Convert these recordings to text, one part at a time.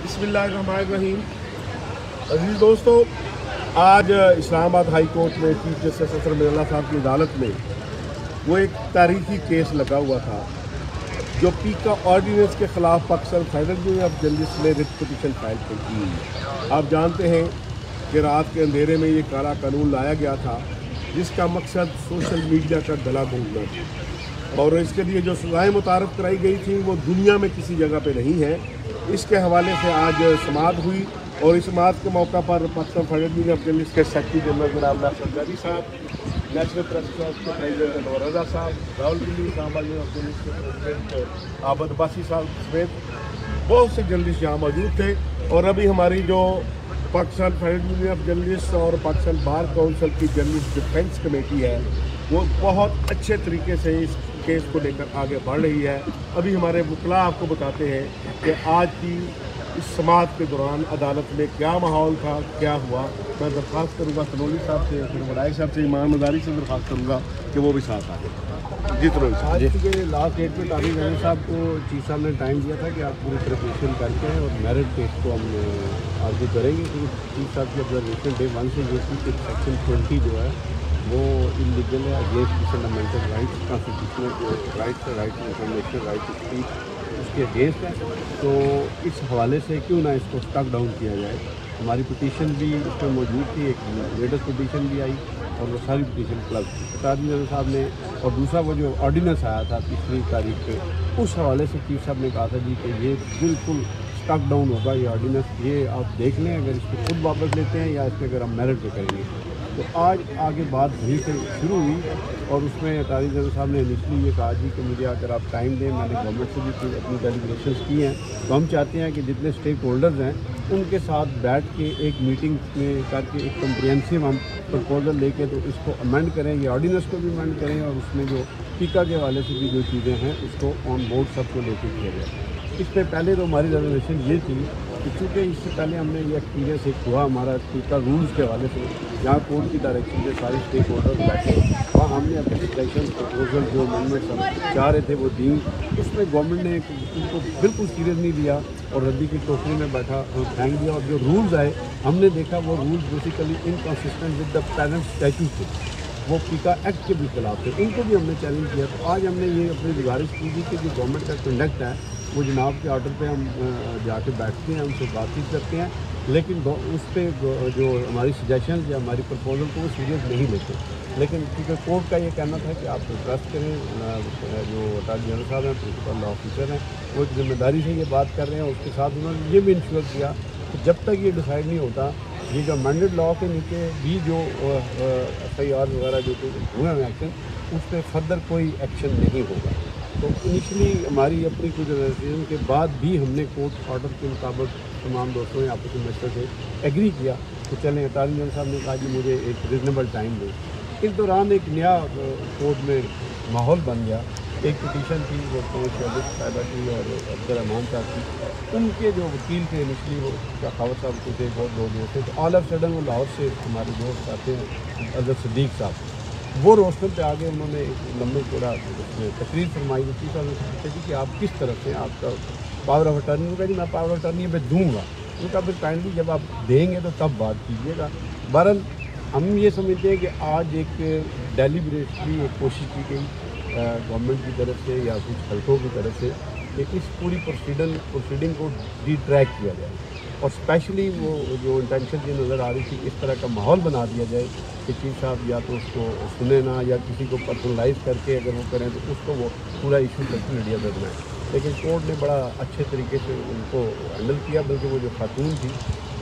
बिस्मिल्लाहिर्रहमानिर्रहीम। अजीज दोस्तों, आज इस्लामाबाद हाई कोर्ट में चीफ जस्टिस असर मिर्ज़ा साहब की अदालत में वो एक तारीखी केस लगा हुआ था जो पीका ऑर्डिनेंस के ख़िलाफ़ Pakistan federal union of journalist ने रिट पिटीशन फाइल की। आप जानते हैं कि रात के अंधेरे में ये काला कानून लाया गया था जिसका मकसद सोशल मीडिया का गला घोंटना था, और इसके लिए जो सज़ाएँ मुतारफ़ कराई गई थी वो दुनिया में किसी जगह पे नहीं है। इसके हवाले से आज समाअत हुई और इस समाअत के मौका पर Pakistan federal union of journalist के सेक्रेटरी जनरल जनाब नासिर जादी साहब, नेशनल प्रेस क्लब के प्रेसिडेंट अनवर रज़ा साहब, Rawalpindi Islamabad union of journalist के प्रेसिडेंट आबद अब्बासी साहब समेत बहुत से जर्नलिस्ट यहाँ मौजूद थे। और अभी हमारी जो Pakistan federal union of journalist और पाकिस्तान बार काउंसिल की जर्नलिस्ट डिफेंस कमेटी है वो बहुत अच्छे तरीके से इस केस को लेकर आगे बढ़ रही है। अभी हमारे वकला आपको बताते हैं कि आज की इस समाअत के दौरान अदालत में क्या माहौल था, क्या हुआ। मैं दरख्वास्त करूँगा सनोली साहब से, फिर वडाई साहब से, इमाम मदारी से दरख्वास्त करूँगा कि वो भी साथ आए। जी तो आज के लास्ट डेट में तारिक अहमद साहब को चीफ साहब ने टाइम दिया था कि आप पूरी प्रिपरेशन करके और मेरिट टेस्ट को हम आगे करेंगे, क्योंकि चीफ साहब की ऑब्जर्वेशन डे 1 से जो थी कि सेक्शन 20 जो है वो इलीगल है, against fundamental rights, constitutional rights है, right to information, right to speech, उसके अगेंस्ट है। तो इस हवाले से क्यों ना इसको स्टक डाउन किया जाए। हमारी पिटीशन भी उसमें मौजूद थी, एक लेटेस्ट पिटीशन भी आई और वो सारी पिटीशन क्लब तारिक अहमद साहब ने, और दूसरा वो जो ऑर्डिनेंस आया था 3 तारीख पे, उस हवाले से चीफ साहब ने कहा था जी कि ये बिल्कुल स्टक डाउन होगा ये ऑर्डिनेंस, ये आप देख लें अगर इसको खुद वापस लेते हैं या इसके अगर हम मेरिट पे करेंगे। तो आज आगे बात वहीं से शुरू हुई और उसमें तारिक अहमद साहब ने इनिशली ये कहा जी कि मुझे अगर आप टाइम दें, मैंने गवर्नमेंट से भी अपनी डेलीब्रेशंस की हैं, तो हम चाहते हैं कि जितने स्टेक होल्डर्स हैं उनके साथ बैठ के एक मीटिंग में करके एक कम्प्रिहेंसिव हम प्रपोजल लेके तो इसको अमेंड करें, ये ऑर्डिनेंस को भी अमेंड करें और उसमें जो पीका के हवाले से भी जो चीज़ें हैं उसको ऑन बोर्ड सबको लेके किया जाए। इससे पहले तो हमारी रिजर्वेशन ये थी कि चूँकि इससे पहले हमने ये एक्सपीरियंस एक हुआ हमारा पीका रूल्स के हवाले से, जहाँ कोर्ट की डायरेक्शन से सारे स्टेक होल्डर्स बैठे, वहाँ हमने अपने सिलेक्शन प्रपोजल जो अमेंडमेंट्स हम चाह रहे थे वो दी। उसमें गवर्नमेंट ने उनको बिल्कुल सीरियस नहीं लिया और रद्दी की टोकरी में बैठा फेंक दिया। और जो रूल्स आए हमने देखा वो rules basically inconsistent with the parents statute थे, वो पीका एक्ट के भी खिलाफ थे, उनको भी हमने चैलेंज किया। तो आज हमने ये अपनी गुजारिश की थी कि जो गवर्नमेंट का कंडक्ट है वो जनाब के ऑर्डर पे हम जाके बैठते हैं, उनसे बातचीत करते हैं, लेकिन उस पर जो हमारी सजेशन या हमारी प्रपोजल को वो सीरियस नहीं लेते। लेकिन क्योंकि कोर्ट का ये कहना था कि आप ट्रस्ट करें, जो अटॉर्नी जनरल साहब हैं, प्रिंसिपल लॉ ऑफिसर हैं, वो एक जिम्मेदारी से ये बात कर रहे हैं। उसके साथ उन्होंने ये भी इंश्योर किया कि जब तक ये डिसाइड नहीं होता, ये जो अमेंडेड लॉ के नीचे भी जो FIR वगैरह जो हुए हैं एक्शन, उस पर फर्दर कोई एक्शन नहीं होगा। तो इनिशली हमारी अपनी कुछ रिजर्वेशन के बाद भी हमने कोर्ट ऑर्डर के मुताबिक तमाम दोस्तों ने आपस में मिलकर से एग्री किया तो चलें। अटॉर्नी जनरल साहब ने कहा कि मुझे एक रिजनेबल टाइम दो। इस दौरान एक नया कोर्ट में माहौल बन गया। एक पिटीशन थी वो साहिबा की और अब्दुर्रहमान साहब की, उनके जो वकील थे इनिशली वो शखावत साहब को थे, बहुत लोग थे। तो ऑल ऑफ सडन वो लाहौर से हमारे दोस्त आते हैं अजहर सिद्दीक साहब, वो रोस्टर पे आगे उन्होंने एक लंबे चौड़ा तकरीर फरमाई। तो चीफ साहब ने पूछा थी कि आप किस तरफ से, आपका पावर ऑफ अटर्नी होगा जी, मैं पावर ऑफ अटर्नी पे दूँगा। उनका फिर काइंडली जब आप देंगे तो तब बात कीजिएगा। बहरहाल हम ये समझते हैं कि आज एक डेलिब्रेटली एक कोशिश की गई गवर्नमेंट की तरफ से या कुछ हल्कों की तरफ से कि इस पूरी प्रोसीडिंग को डिट्रैक किया जाए, और स्पेशली वो जो इंटेंशन ये नज़र आ रही थी इस तरह का माहौल बना दिया जाए कि चीफ साहब या तो उसको सुने ना या किसी को पर्सनलाइज करके अगर वो करें तो उसको वो पूरा इशू सोशल मीडिया पर बनाए। लेकिन कोर्ट ने बड़ा अच्छे तरीके से उनको हैंडल किया, बल्कि वो जो खातून थी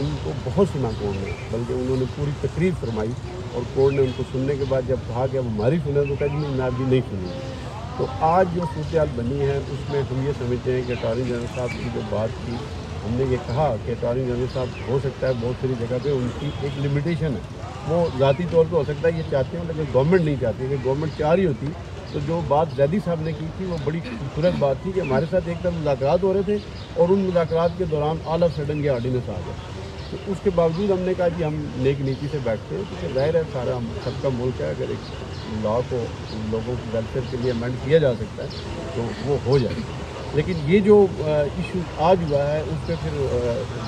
उनको बहुत सुना कोर्ट ने, बल्कि उन्होंने पूरी तकरीर फरमाई और कोर्ट ने उनको सुनने के बाद जब कहा कि अब हमारी सुने तो कहा जी मैं भी नहीं सुनूँगी। तो आज जो सूरत बनी है उसमें हम ये समझते हैं कि अटॉर्नी जनरल साहब की जो बात थी, हमने ये कहा कि अटॉर्नी जनरल साहब हो सकता है बहुत सारी जगह पे उनकी एक लिमिटेशन है, वो ज़ाती तौर पे हो सकता है ये चाहते हैं, लेकिन गवर्नमेंट नहीं चाहती। कि गवर्नमेंट चाह रही होती तो जो बात जैदी साहब ने की थी वो बड़ी खूबसूरत बात थी कि हमारे साथ एक तरफ मुलाकात हो रहे थे और उन मुलाकात के दौरान ऑल ऑफ सडन ये ऑर्डिनेंस आ गया। तो تو اس کے باوجود ہم نے کہا جی ہم نیک نیتی سے بیٹھتے ہیں، کیونکہ ظاہر ہے سارا ہم سب کا ملک ہے، اگر ایک لا کو لوگوں کی ویلفیئر کے لیے امینڈ کیا جا سکتا ہے تو وہ ہو جائے. لیکن یہ جو ایشو آج ہوا ہے اس پہ پھر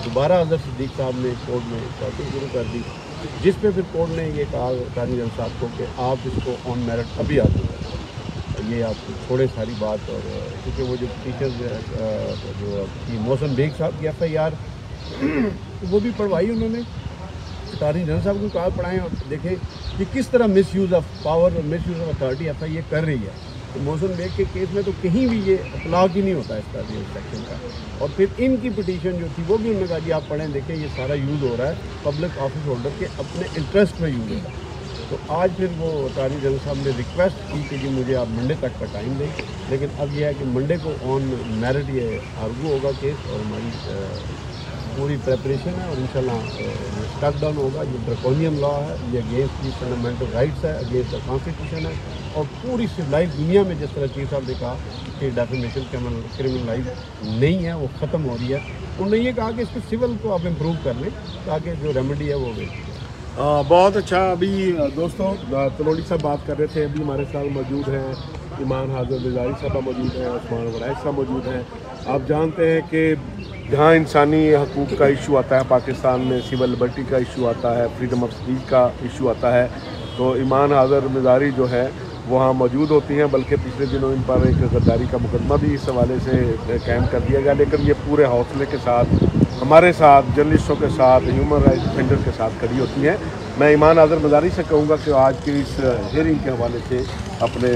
دوبارہ اظہر صدیق صاحب نے کورٹ میں پروسیس شروع کر دی، جس پہ پھر کورٹ نے یہ کہا اٹارنی جنرل صاحب کو کہ آپ اس کو آن میرٹ ابھی آ جائیں، یہ آپ چھوڑے ساری بات. اور کیونکہ وہ جو ٹیچرز جو محسن بیگ صاحب کی FIR وہ بھی پڑھوائی انہوں نے، اٹارنی جنرل صاحب کو کہا پڑھائیں اور دیکھیں کہ کس طرح مس یوز آف پاور اور مس یوز آف اتھارٹی FIA کر رہی ہے. تو محسن بیگ کے کیس میں تو کہیں بھی یہ اطلاق ہی نہیں ہوتا اس کا سیکشن کا. اور پھر ان کی پٹیشن جو تھی وہ بھی انہوں نے کہا جی آپ پڑھیں دیکھیں یہ سارا یوز ہو رہا ہے پبلک آفس ہولڈر کے اپنے انٹرسٹ میں یوز ہو رہا ہے. تو آج پھر وہ اٹارنی جنرل صاحب نے ریکویسٹ کی کہ جی مجھے آپ منڈے تک کا ٹائم دیں، لیکن اب یہ ہے کہ منڈے کو آن میرٹ یہ آرگو ہوگا کیس، اور ہماری پوری پریپریشن ہے اور انشاءاللہ اسٹک ڈاؤن ہوگا. یہ ڈرکونین لا ہے، یہ اگینسٹ دی فنڈامنٹل رائٹس ہے، اگینسٹ دا کانسٹیٹیوشن ہے، اور پوری سویلائز دنیا میں جس طرح چیف صاحب نے کہا کہ ڈیفیمیشن کرمنلائز نہیں ہے، وہ ختم ہو رہی ہے. انہوں نے یہ کہا کہ اس کو سول کو آپ امپروو کر لیں تاکہ جو ریمیڈی ہے وہ ہوگی. بہت اچھا. ابھی دوستوں تنولی صاحب بات کر رہے تھے، ابھی ہمارے ساتھ موجود ہیں ایمان حاضر نظاری صاحب موجود ہیں، عثمان وڑائچ صاحب موجود ہیں. آپ جانتے ہیں کہ جہاں انسانی حقوق کا ایشو آتا ہے پاکستان میں، سول لبرٹی کا ایشو آتا ہے، فریڈم آف اسپیچ کا ایشو آتا ہے، تو ایمان حاضر نظاری جو ہے وہاں موجود ہوتی ہیں. بلکہ پچھلے دنوں ان پر ایک غداری کا مقدمہ بھی اس حوالے سے قائم کر دیا گیا، لیکن یہ پورے حوصلے کے ساتھ ہمارے ساتھ، جرنلسٹوں کے ساتھ، ہیومن رائٹس ڈیفینڈر کے ساتھ کھڑی ہوتی ہیں. میں ایمان حاضر مزاری سے کہوں گا کہ آج کی اس ہیئرنگ کے حوالے سے اپنے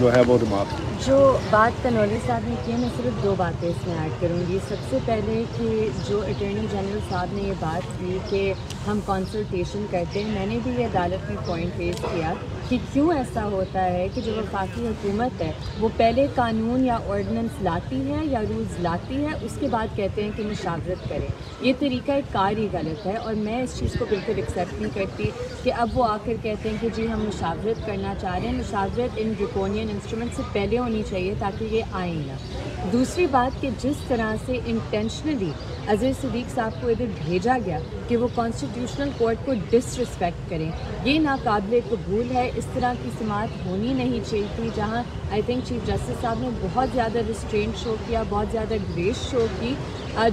جو ہے وہ دماغ جو بات تنولی صاحب نے کی ہے، میں صرف 2 باتیں اس میں ایڈ کروں گی. سب سے پہلے کہ جو اٹارنی جنرل صاحب نے یہ بات کی کہ ہم کنسلٹیشن کرتے ہیں، میں نے بھی یہ عدالت میں پوائنٹ ریز کیا کہ کیوں ایسا ہوتا ہے کہ جو وفاقی حکومت ہے وہ پہلے قانون یا آرڈیننس لاتی ہے یا رولز لاتی ہے، اس کے بعد کہتے ہیں کہ مشاورت کریں. یہ طریقہ کار ہی غلط ہے، اور میں اس چیز کو بالکل ایکسیپٹ نہیں کرتی کہ اب وہ آ کر کہتے ہیں کہ جی ہم مشاورت کرنا چاہ رہے ہیں. مشاورت ان ڈرکونین انسٹرومنٹ سے پہلے ہونی چاہیے تاکہ یہ آئیں نہ. دوسری بات کہ جس طرح سے انٹینشنلی اظہر صدیق صاحب کو ادھر بھیجا گیا کہ وہ کانسٹیٹیوشنل کورٹ کو ڈس رسپیکٹ کریں، یہ ناقابل قبول ہے. اس طرح کی سماعت ہونی نہیں چاہیے تھی، جہاں آئی تھنک چیف جسٹس صاحب نے بہت زیادہ ریسٹرینٹ شو کیا، بہت زیادہ گریس شو کی،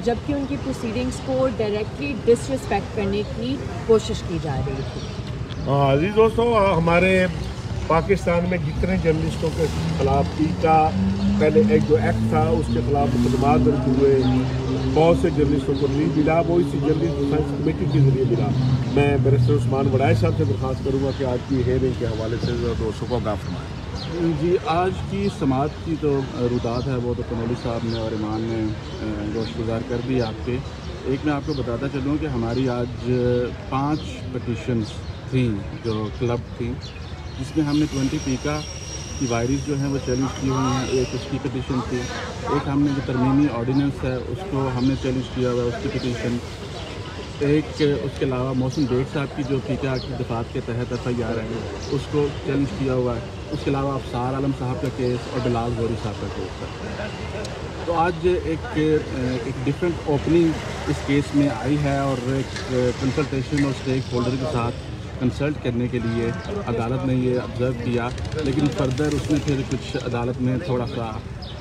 جبکہ ان کی پروسیڈنگس کو ڈائریکٹلی ڈس رسپیکٹ کرنے کی کوشش کی جا رہی تھی. عزیز دوستوں، ہمارے پاکستان میں جتنے جرنلسٹوں کے خلاف کا پہلے ایک جو ایکٹ تھا اس کے خلاف مقدمات درج ہوئے، بہت سے جرنلسٹوں کو نہیں ملا، وہ اسی جرنلسٹ ڈیفینس کمیٹی کے ذریعے ملا. میں بیرسٹر عثمان وڑائچ صاحب سے درخواست کروں گا کہ آج کی ہیئرنگ کے حوالے سے دوستوں کو آگاہ فرمائیں. جی، آج کی سماعت کی جو رودات ہے وہ تو تنولی صاحب نے اور ایمان نے گوشت گزار کر دی آپ کے. ایک میں آپ کو بتاتا چلوں کہ ہماری آج 5 پٹیشنز تھیں جو کلب تھیں، جس میں ہم نے 20 پیکا کی وائرز جو ہیں وہ چیلنج کی ہوئی ہیں. ایک اس کی پٹیشن تھی، ایک ہم نے جو ترمیمی آرڈیننس ہے اس کو ہم نے چیلنج کیا ہوا ہے، اس کی پٹیشن. ایک اس کے علاوہ محسن بیگ صاحب کی جو پیکا کی دفعات کے تحت FIR ہے اس کو چیلنج کیا ہوا ہے. اس کے علاوہ افسار عالم صاحب کا کیس اور بلال غوری صاحب کا کیس ہے. تو آج ایک ڈفرینٹ اوپننگ اس کیس میں آئی ہے، اور ایک کنسلٹیشن اور اسٹیک ہولڈر کے ساتھ کنسلٹ کرنے کے لیے عدالت نے یہ آبزرو کیا. لیکن فردر اس میں پھر کچھ عدالت میں تھوڑا سا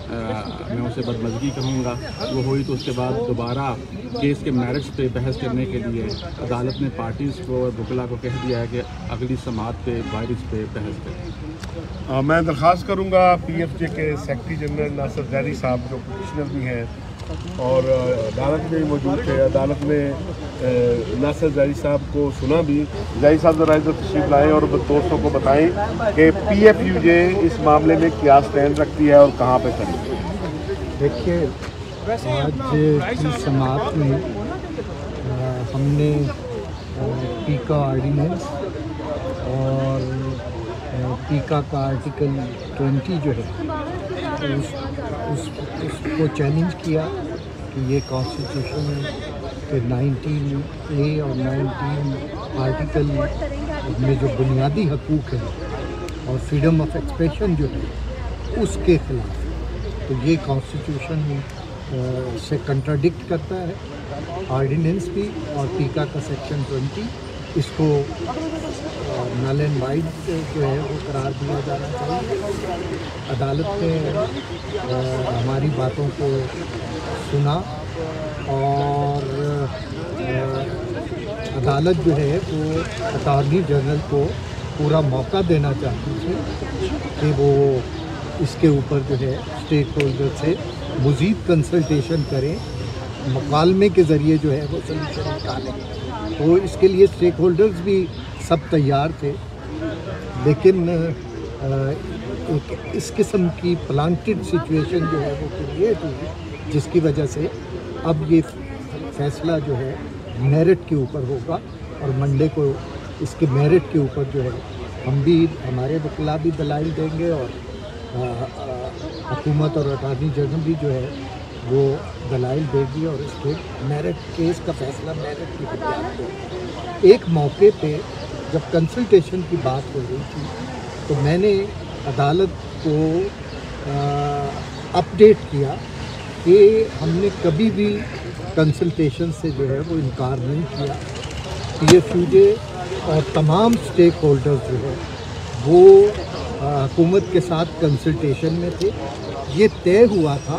میں اسے بدمزگی کہوں گا وہ ہوئی، تو اس کے بعد دوبارہ کیس کے میرٹس پہ بحث کرنے کے لیے عدالت نے پارٹیز کو اور وکلا کو کہہ دیا ہے کہ اگلی سماعت پہ وائرز پہ بحث کریں. میں درخواست کروں گا PFJ کے سیکرٹری جنرل ناصر زہری صاحب جو پٹیشنر بھی ہیں اور عدالت میں موجود تھے، عدالت میں ناصر زہری صاحب کو سنا بھی. زہری صاحب ذرا ادھر تشریف لائیں اور دوستوں کو بتائیں کہ PFUJ اس معاملے میں کیا اسٹینڈ رکھتی ہے اور کہاں پہ کھڑی ہے. دیکھیے، آج کی سماعت میں ہم نے پیکا آرڈیننس اور پیکا کا آرٹیکل 20 جو ہے اس کو چیلنج کیا کہ یہ کانسٹیٹیوشن کے 19A اور 19 آرٹیکل میں جو بنیادی حقوق ہیں اور فریڈم آف ایکسپریشن جو ہے اس کے خلاف. تو یہ کانسٹیٹیوشن سے کنٹراڈکٹ کرتا ہے. आर्डिनेंस भी और पीका का सेक्शन 20 इसको नल एंड वाइड जो है वो करार दिया जाना चाहिए। अदालत ने हमारी बातों को सुना और अदालत जो है वो अटॉर्नी जनरल को पूरा मौका देना चाहती थी कि वो इसके ऊपर जो है स्टेक होल्डर से मज़ीद कंसल्टेशन करें, मुकालमे के ज़रिए जो है वो सलूशन निकालें। तो इसके लिए स्टेक होल्डर्स भी सब तैयार थे, लेकिन एक इस किस्म की प्लांटेड सिचुएशन जो है वो क्रिएट हुई, जिसकी वजह से अब ये फैसला जो है मेरिट के ऊपर होगा और मंडे को इसके मेरिट के ऊपर जो है हम भी, हमारे वकीला भी दलाइल देंगे और हुकूमत और अटॉर्नी जनरल भी जो है वो दलाइल देगी और इसके मेरिट केस का फैसला मेरिट की बुनियाद पर। एक मौके पे जब कंसल्टेशन की बात हो रही थी तो मैंने अदालत को अपडेट किया कि हमने कभी भी कंसल्टेशन से जो है वो इनकार नहीं किया। PFUJ और तमाम स्टेक होल्डर्स जो है वो हुकूमत के साथ कंसल्टेशन में थे। ये तय हुआ था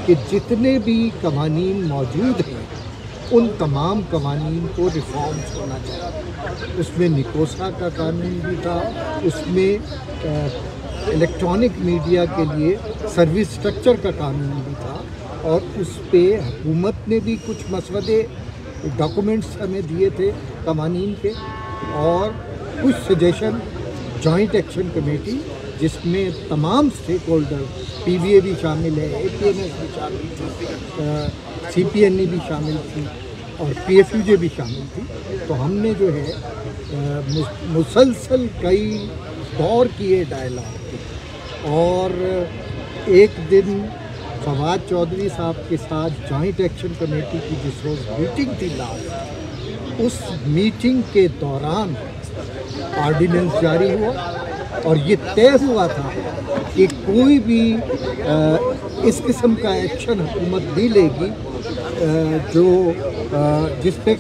कि जितने भी कवानीन मौजूद हैं उन तमाम कवानीन को रिफॉर्म्स होना चाहिए। उसमें निकोसा का कानून भी था, उसमें इलेक्ट्रॉनिक मीडिया के लिए सर्विस स्ट्रक्चर का कानून भी था और उस पर हुकूमत ने भी कुछ मसवदे डॉक्यूमेंट्स हमें दिए थे कवानीन के और कुछ सजेशन जॉइंट एक्शन कमेटी जिसमें तमाम स्टेक होल्डर PVA भी शामिल है, APNS भी शामिल थी, CPNE भी शामिल थी और PFUJ भी शामिल थी। तो हमने जो है मुसलसल कई दौर किए डायलॉग और एक दिन फवाद चौधरी साहब के साथ जॉइंट एक्शन कमेटी की जिस रोज़ मीटिंग थी लास्ट, उस मीटिंग के दौरान ऑर्डिनेंस जारी हुआ और ये तय हुआ था कि कोई भी इस किस्म का एक्शन हुकूमत नहीं लेगी जो जिस पे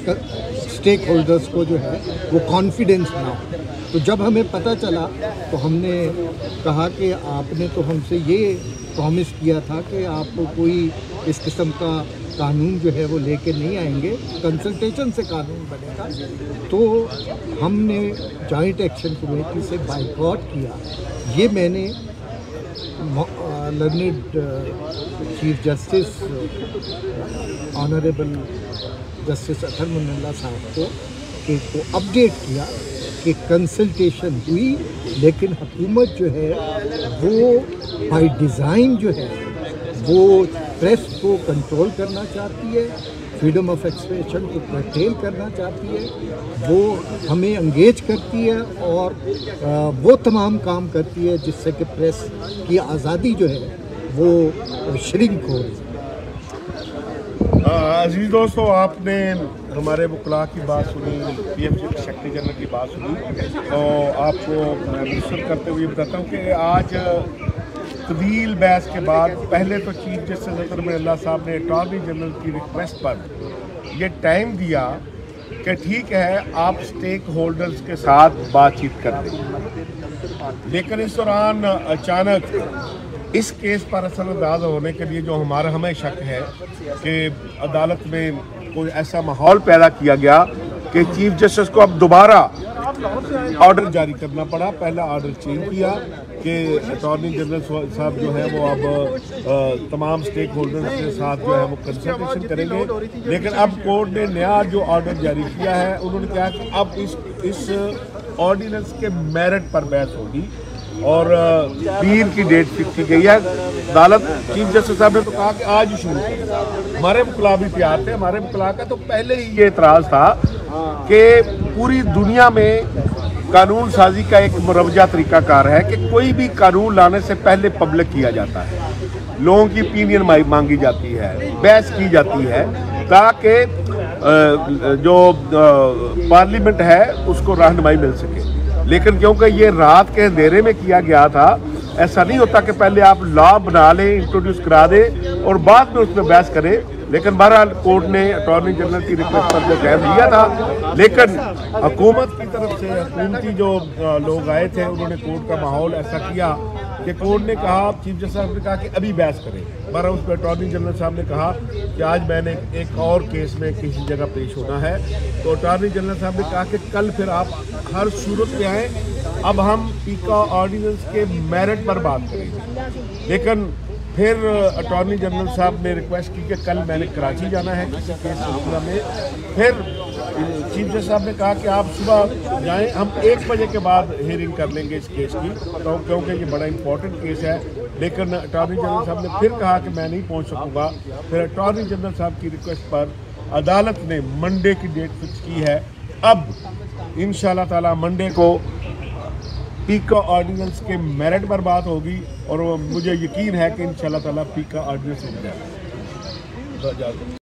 स्टेक होल्डर्स को जो है वो कॉन्फिडेंस ना हो। तो जब हमें पता चला तो हमने कहा कि आपने तो हमसे ये प्रॉमिस किया था कि आप कोई इस किस्म का कानून जो है वो लेके नहीं आएंगे, कंसल्टेशन से कानून बनेगा। तो हमने जॉइंट एक्शन कमेटी से बाइकआउट किया। ये मैंने learned chief justice honourable justice Athar Minallah साहब को अपडेट किया कि कंसल्टेशन हुई, लेकिन हुकूमत जो है वो बाय डिज़ाइन जो है वो प्रेस को कंट्रोल करना चाहती है, फ्रीडम ऑफ एक्सप्रेशन को कर्टेल करना चाहती है, वो हमें एंगेज करती है और वो तमाम काम करती है जिससे कि प्रेस की आज़ादी जो है वो श्रिंक हो रही है। अजीज़ दोस्तों, आपने हमारे वकला की बात सुनी, PFUJ सेक्रेटरी जनरल की बात सुनी, तो आपको मुसर करते हुए बताता हूँ कि आज तवील बहस के बाद पहले तो चीफ जस्टिस अतर मुनल्ला साहब ने अटॉर्नी जनरल की रिक्वेस्ट पर यह टाइम दिया कि ठीक है आप स्टेक होल्डर्स के साथ बातचीत कर दें, लेकिन इस दौरान अचानक इस केस पर असरअंदाज होने के लिए जो हमें शक है कि अदालत में कोई ऐसा माहौल पैदा किया गया कि चीफ जस्टिस को अब दोबारा ऑर्डर जारी करना पड़ा। पहला ऑर्डर चेंज किया कि अटॉर्नी जनरल साहब जो है वो अब तमाम स्टेक होल्डर्स के साथ जो है वो कंसल्टेशन करेंगे, लेकिन अब कोर्ट ने नया जो ऑर्डर जारी किया है उन्होंने कहा कि अब इस ऑर्डिनेंस के मेरिट पर बहस होगी और 3 की डेट फिक्स की गई है। अदालत चीफ जस्टिस साहब ने तो कहा कि आज ही शुरू करें। हमारे वकला भी तैयार थे। हमारे वकला का तो पहले ही ये एतराज़ था कि पूरी दुनिया में कानून साजी का एक मुरवजा तरीकाकार है कि कोई भी कानून लाने से पहले पब्लिक किया जाता है, लोगों की ओपिनियन मांगी जाती है, बहस की जाती है, ताकि जो पार्लियामेंट है उसको रहनुमाई मिल सके। लेकिन क्योंकि ये रात के अंधेरे में किया गया था, ऐसा नहीं होता कि पहले आप लॉ बना लें, इंट्रोड्यूस करा दें और बाद में उसमें बहस करें। لیکن بہرحال کورٹ نے اٹارنی جنرل کی ریکویسٹ پر جو غائب لیا تھا، لیکن حکومت کی طرف سے حکومتی جو لوگ آئے تھے انہوں نے کورٹ کا ماحول ایسا کیا کہ کورٹ نے کہا، چیف جسٹس صاحب نے کہا کہ ابھی بحث کریں۔ بہرحال اس پہ اٹارنی جنرل صاحب نے کہا کہ آج میں نے ایک اور کیس میں کسی جگہ پیش ہونا ہے، تو اٹارنی جنرل صاحب نے کہا کہ کل پھر آپ ہر صورت میں آئیں، اب ہم پیکا آرڈیننس کے میرٹ پر بات کریں گے۔ لیکن پھر اٹارنی جنرل صاحب نے ریکویسٹ کی کہ کل میں نے کراچی جانا ہے کسی کیس سلسلہ میں۔ پھر چیف جسٹس صاحب نے کہا کہ آپ صبح جائیں، ہم 1 بجے کے بعد ہیئرنگ کر لیں گے اس کیس کی، کیونکہ یہ بڑا امپورٹنٹ کیس ہے۔ لیکن اٹارنی جنرل صاحب نے پھر کہا کہ میں نہیں پہنچ سکوں گا۔ پھر اٹارنی جنرل صاحب کی ریکویسٹ پر عدالت نے منڈے کی ڈیٹ فکس کی ہے۔ اب انشاءاللہ تعالی منڈے کو پیکا آرڈیننس کے میرٹ پر بات ہوگی، اور مجھے یقین ہے کہ انشاءاللہ تعالی پیکا آرڈیننس ہو جائے گا۔